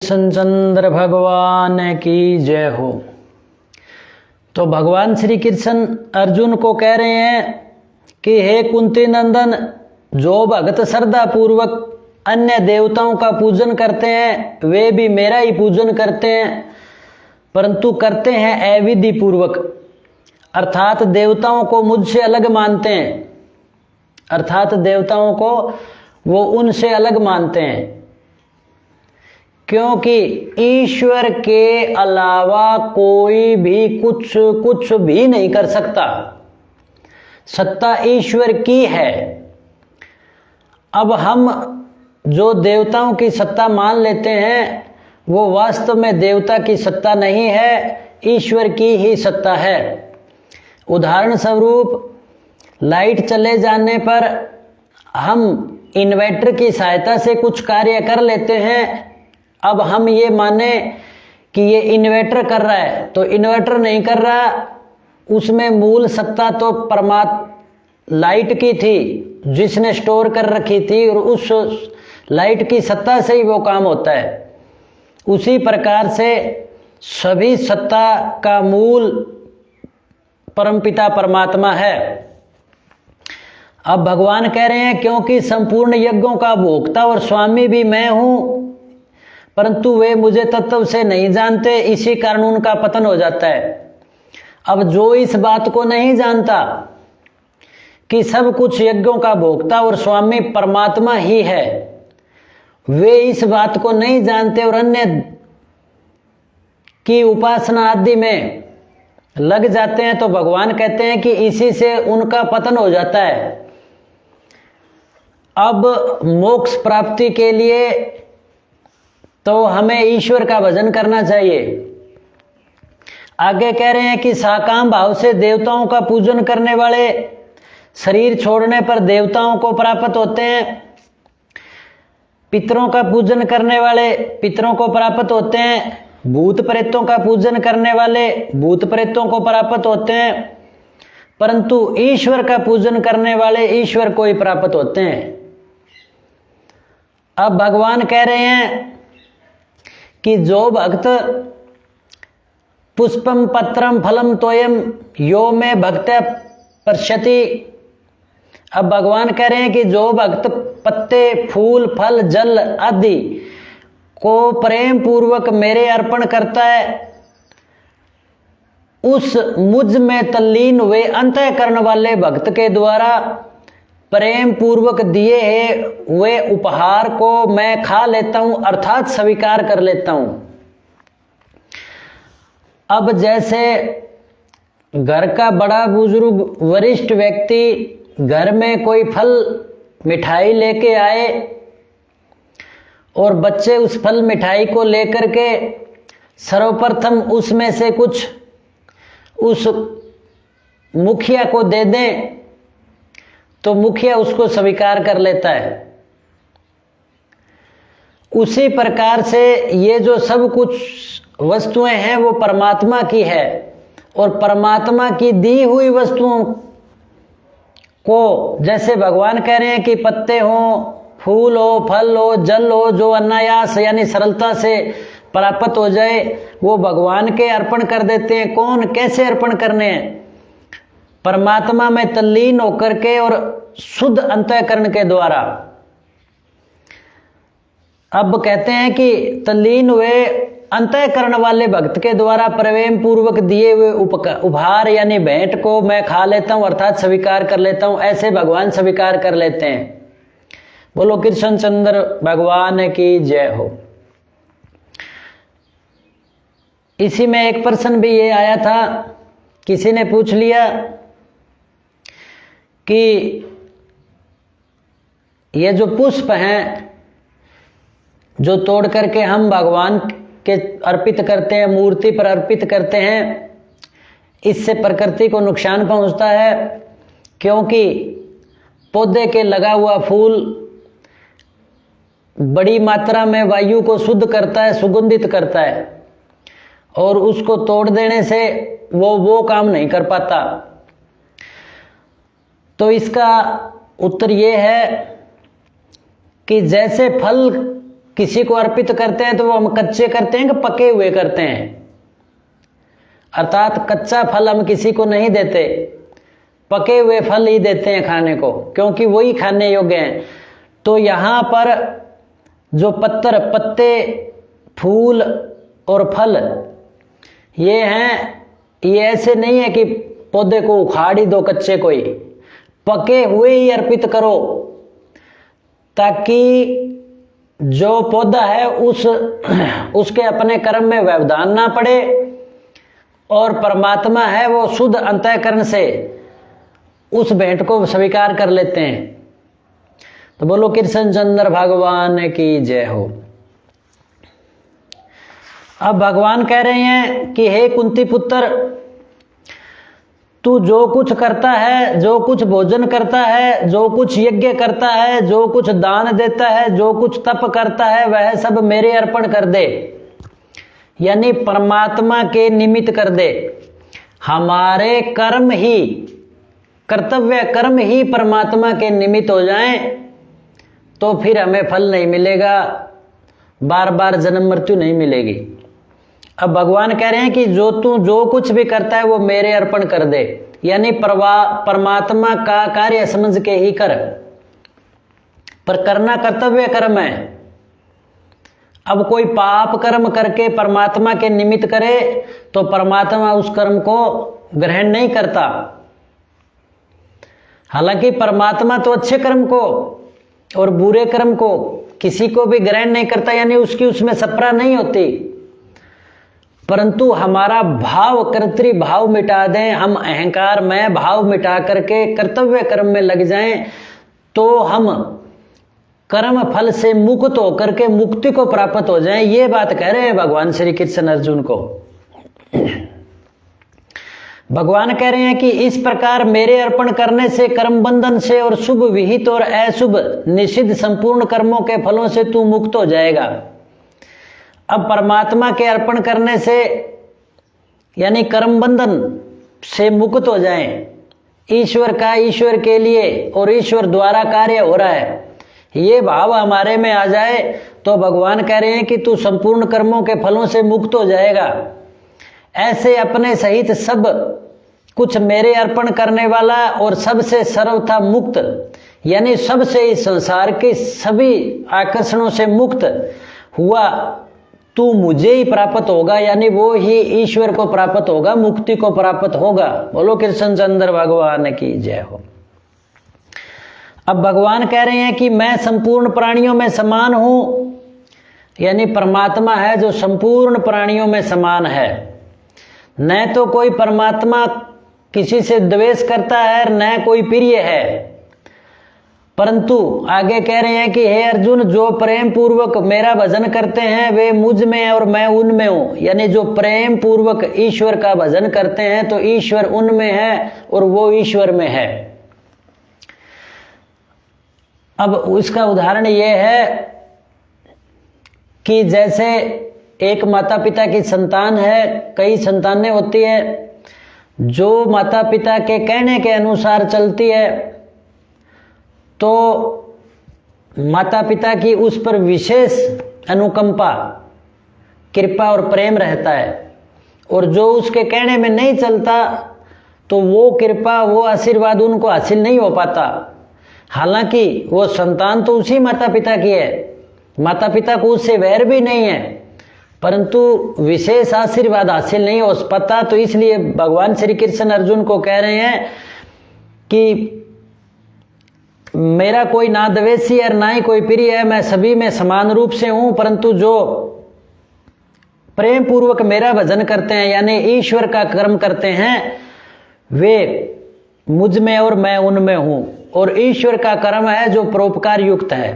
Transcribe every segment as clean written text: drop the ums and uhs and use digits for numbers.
कृष्णचंद्र भगवान की जय हो। तो भगवान श्री कृष्ण अर्जुन को कह रहे हैं कि हे कुंती नंदन, जो भक्त श्रद्धा पूर्वक अन्य देवताओं का पूजन करते हैं वे भी मेरा ही पूजन करते हैं, परंतु करते हैं अविधि पूर्वक, अर्थात देवताओं को मुझसे अलग मानते हैं, अर्थात देवताओं को वो उनसे अलग मानते हैं, क्योंकि ईश्वर के अलावा कोई भी कुछ भी नहीं कर सकता। सत्ता ईश्वर की है। अब हम जो देवताओं की सत्ता मान लेते हैं वो वास्तव में देवता की सत्ता नहीं है, ईश्वर की ही सत्ता है। उदाहरण स्वरूप लाइट चले जाने पर हम इन्वर्टर की सहायता से कुछ कार्य कर लेते हैं। अब हम ये माने कि ये इन्वर्टर कर रहा है, तो इन्वर्टर नहीं कर रहा, उसमें मूल सत्ता तो लाइट की थी जिसने स्टोर कर रखी थी, और उस लाइट की सत्ता से ही वो काम होता है। उसी प्रकार से सभी सत्ता का मूल परमपिता परमात्मा है। अब भगवान कह रहे हैं क्योंकि संपूर्ण यज्ञों का भोक्ता और स्वामी भी मैं हूं, परंतु वे मुझे तत्व से नहीं जानते, इसी कारण उनका पतन हो जाता है। अब जो इस बात को नहीं जानता कि सब कुछ यज्ञों का भोक्ता और स्वामी परमात्मा ही है, वे इस बात को नहीं जानते और अन्य की उपासना आदि में लग जाते हैं, तो भगवान कहते हैं कि इसी से उनका पतन हो जाता है। अब मोक्ष प्राप्ति के लिए तो हमें ईश्वर का भजन करना चाहिए। आगे कह रहे हैं कि साकाम भाव से देवताओं का पूजन करने वाले शरीर छोड़ने पर देवताओं को प्राप्त होते हैं, पितरों का पूजन करने वाले पितरों को प्राप्त होते हैं, भूत प्रेतों का पूजन करने वाले भूत प्रेतों को प्राप्त होते हैं, परंतु ईश्वर का पूजन करने वाले ईश्वर को ही प्राप्त होते हैं। अब भगवान कह रहे हैं कि जो भक्त पुष्पम पत्रम फलम तोयम यो में भक्त पश्यति। अब भगवान कह रहे हैं कि जो भक्त पत्ते फूल फल जल आदि को प्रेम पूर्वक मेरे अर्पण करता है, उस मुझ में तल्लीन वे अंतःकरण वाले भक्त के द्वारा प्रेम पूर्वक दिए हैं वे उपहार को मैं खा लेता हूं, अर्थात स्वीकार कर लेता हूं। अब जैसे घर का बड़ा बुजुर्ग वरिष्ठ व्यक्ति घर में कोई फल मिठाई लेके आए और बच्चे उस फल मिठाई को लेकर के सर्वप्रथम उसमें से कुछ उस मुखिया को दे दें, तो मुखिया उसको स्वीकार कर लेता है। उसी प्रकार से ये जो सब कुछ वस्तुएं हैं वो परमात्मा की है, और परमात्मा की दी हुई वस्तुओं को जैसे भगवान कह रहे हैं कि पत्ते हो, फूल हो, फल हो, जल हो, जो अनायास यानी सरलता से प्राप्त हो जाए, वो भगवान के अर्पण कर देते हैं। कौन कैसे अर्पण करने हैं? परमात्मा में तल्लीन होकर के और शुद्ध अंतःकरण के द्वारा। अब कहते हैं कि तल्लीन हुए अंतःकरण वाले भक्त के द्वारा प्रेम पूर्वक दिए हुए उपहार यानी भेंट को मैं खा लेता हूं, अर्थात स्वीकार कर लेता हूं। ऐसे भगवान स्वीकार कर लेते हैं। बोलो कृष्णचंद्र भगवान की जय हो। इसी में एक प्रश्न भी ये आया था, किसी ने पूछ लिया कि ये जो पुष्प हैं जो तोड़ करके हम भगवान के अर्पित करते हैं, मूर्ति पर अर्पित करते हैं, इससे प्रकृति को नुकसान पहुंचता है, क्योंकि पौधे के लगा हुआ फूल बड़ी मात्रा में वायु को शुद्ध करता है, सुगंधित करता है, और उसको तोड़ देने से वो काम नहीं कर पाता। तो इसका उत्तर ये है कि जैसे फल किसी को अर्पित करते हैं तो वो हम कच्चे करते हैं कि पके हुए करते हैं, अर्थात कच्चा फल हम किसी को नहीं देते, पके हुए फल ही देते हैं खाने को, क्योंकि वही खाने योग्य हैं। तो यहाँ पर जो पत्तर, पत्ते, फूल और फल ये हैं, ये ऐसे नहीं है कि पौधे को उखाड़ ही दो कच्चे को ही, पके हुए ही अर्पित करो, ताकि जो पौधा है उसके अपने कर्म में व्यवधान ना पड़े और परमात्मा है वो शुद्ध अंतःकरण से उस भेंट को स्वीकार कर लेते हैं। तो बोलो कृष्ण चंद्र भगवान की जय हो। अब भगवान कह रहे हैं कि हे कुंती पुत्र, तू जो कुछ करता है, जो कुछ भोजन करता है, जो कुछ यज्ञ करता है, जो कुछ दान देता है, जो कुछ तप करता है, वह सब मेरे अर्पण कर दे, यानी परमात्मा के निमित्त कर दे। हमारे कर्म ही, कर्तव्य कर्म ही परमात्मा के निमित्त हो जाएं तो फिर हमें फल नहीं मिलेगा, बार बार जन्म मृत्यु नहीं मिलेगी। अब भगवान कह रहे हैं कि तू जो कुछ भी करता है वो मेरे अर्पण कर दे, यानी परमात्मा का कार्य समझ के ही कर, पर करना कर्तव्य कर्म है। अब कोई पाप कर्म करके परमात्मा के निमित्त करे तो परमात्मा उस कर्म को ग्रहण नहीं करता। हालांकि परमात्मा तो अच्छे कर्म को और बुरे कर्म को किसी को भी ग्रहण नहीं करता, यानी उसकी उसमें सपरा नहीं होती, परंतु हमारा भाव, कर्तृ भाव मिटा दें, हम अहंकार में भाव मिटा करके कर्तव्य कर्म में लग जाएं तो हम कर्म फल से मुक्त होकर के मुक्ति को प्राप्त हो जाएं। ये बात कह रहे हैं भगवान श्री कृष्ण अर्जुन को। भगवान कह रहे हैं कि इस प्रकार मेरे अर्पण करने से, कर्म बंधन से और शुभ विहित और अशुभ निषिद्ध संपूर्ण कर्मों के फलों से तू मुक्त हो जाएगा। अब परमात्मा के अर्पण करने से यानी कर्म बंधन से मुक्त हो जाएं, ईश्वर का ईश्वर के लिए और ईश्वर द्वारा कार्य हो रहा है, ये भाव हमारे में आ जाए तो भगवान कह रहे हैं कि तू संपूर्ण कर्मों के फलों से मुक्त हो जाएगा। ऐसे अपने सहित सब कुछ मेरे अर्पण करने वाला और सबसे सर्वथा मुक्त, यानी सबसे इस संसार के सभी आकर्षणों से मुक्त हुआ तू मुझे ही प्राप्त होगा, यानी वो ही ईश्वर को प्राप्त होगा, मुक्ति को प्राप्त होगा। बोलो कृष्ण चंद्र भगवान की जय हो। अब भगवान कह रहे हैं कि मैं संपूर्ण प्राणियों में समान हूं, यानी परमात्मा है जो संपूर्ण प्राणियों में समान है। न तो कोई परमात्मा किसी से द्वेष करता है, न कोई प्रिय है, परंतु आगे कह रहे हैं कि हे अर्जुन, जो प्रेम पूर्वक मेरा भजन करते हैं वे मुझ में और मैं उनमें हूं, यानी जो प्रेम पूर्वक ईश्वर का भजन करते हैं तो ईश्वर उनमें है और वो ईश्वर में है। अब उसका उदाहरण ये है कि जैसे एक माता पिता की संतान है, कई संतानें होती है, जो माता पिता के कहने के अनुसार चलती है तो माता पिता की उस पर विशेष अनुकंपा, कृपा और प्रेम रहता है, और जो उसके कहने में नहीं चलता तो वो कृपा, वो आशीर्वाद उनको हासिल नहीं हो पाता। हालांकि वो संतान तो उसी माता पिता की है, माता पिता को उससे वैर भी नहीं है, परंतु विशेष आशीर्वाद हासिल नहीं हो पाता। तो इसलिए भगवान श्री कृष्ण अर्जुन को कह रहे हैं कि मेरा कोई ना द्वेषी और ना ही कोई प्रिय है, मैं सभी में समान रूप से हूं, परंतु जो प्रेम पूर्वक मेरा भजन करते हैं यानी ईश्वर का कर्म करते हैं वे मुझ में और मैं उनमें हूं, और ईश्वर का कर्म है जो परोपकार युक्त है।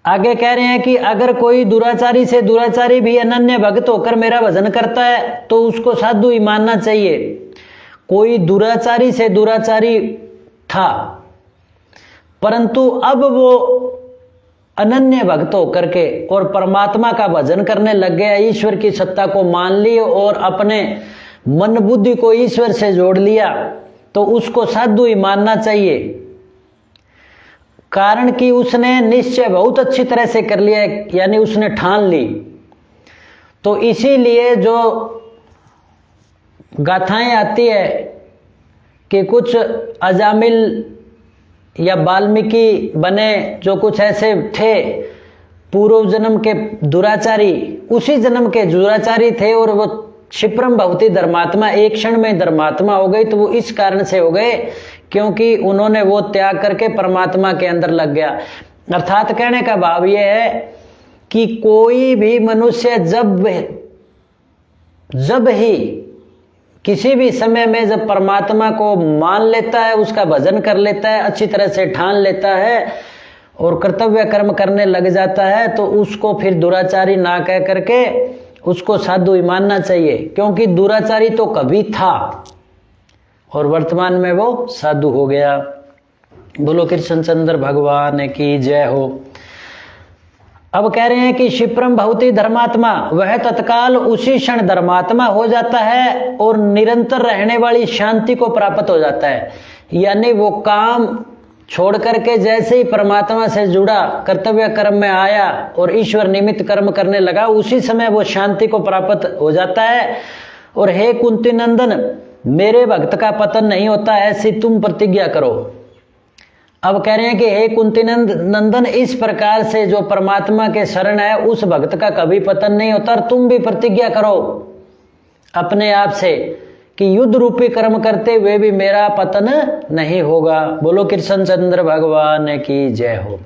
आगे कह रहे हैं कि अगर कोई दुराचारी से दुराचारी भी अनन्य भक्त होकर मेरा भजन करता है तो उसको साधु ही मानना चाहिए। कोई दुराचारी से दुराचारी था, परंतु अब वो अनन्य भक्त होकर के और परमात्मा का भजन करने लग गया, ईश्वर की सत्ता को मान ली और अपने मन बुद्धि को ईश्वर से जोड़ लिया, तो उसको साधु ही मानना चाहिए। कारण कि उसने निश्चय बहुत अच्छी तरह से कर लिया, यानी उसने ठान ली। तो इसीलिए जो गाथाएं आती है कि कुछ अजामिल या वाल्मीकि बने, जो कुछ ऐसे थे पूर्व जन्म के दुराचारी, उसी जन्म के दुराचारी थे और वो क्षिप्रम भवती धर्मात्मा, एक क्षण में धर्मात्मा हो गई। तो वो इस कारण से हो गए क्योंकि उन्होंने वो त्याग करके परमात्मा के अंदर लग गया। अर्थात कहने का भाव ये है कि कोई भी मनुष्य जब ही किसी भी समय में जब परमात्मा को मान लेता है, उसका भजन कर लेता है, अच्छी तरह से ठान लेता है और कर्तव्य कर्म करने लग जाता है, तो उसको फिर दुराचारी ना कह करके उसको साधु ही मानना चाहिए। क्योंकि दुराचारी तो कभी था और वर्तमान में वो साधु हो गया। बोलो कृष्णचंद्र भगवान की जय हो। अब कह रहे हैं कि क्षिप्रम भवती धर्मात्मा, वह तत्काल उसी क्षण धर्मात्मा हो जाता है और निरंतर रहने वाली शांति को प्राप्त हो जाता है। यानी वो काम छोड़ करके जैसे ही परमात्मा से जुड़ा, कर्तव्य कर्म में आया और ईश्वर निमित्त कर्म करने लगा, उसी समय वो शांति को प्राप्त हो जाता है। और हे कुंती नंदन, मेरे भक्त का पतन नहीं होता, ऐसी तुम प्रतिज्ञा करो। अब कह रहे हैं कि हे कुंती नंदन, इस प्रकार से जो परमात्मा के शरण है उस भक्त का कभी पतन नहीं होता। और तुम भी प्रतिज्ञा करो अपने आप से कि युद्ध रूपी कर्म करते हुए भी मेरा पतन नहीं होगा। बोलो कृष्णचंद्र भगवान की जय हो।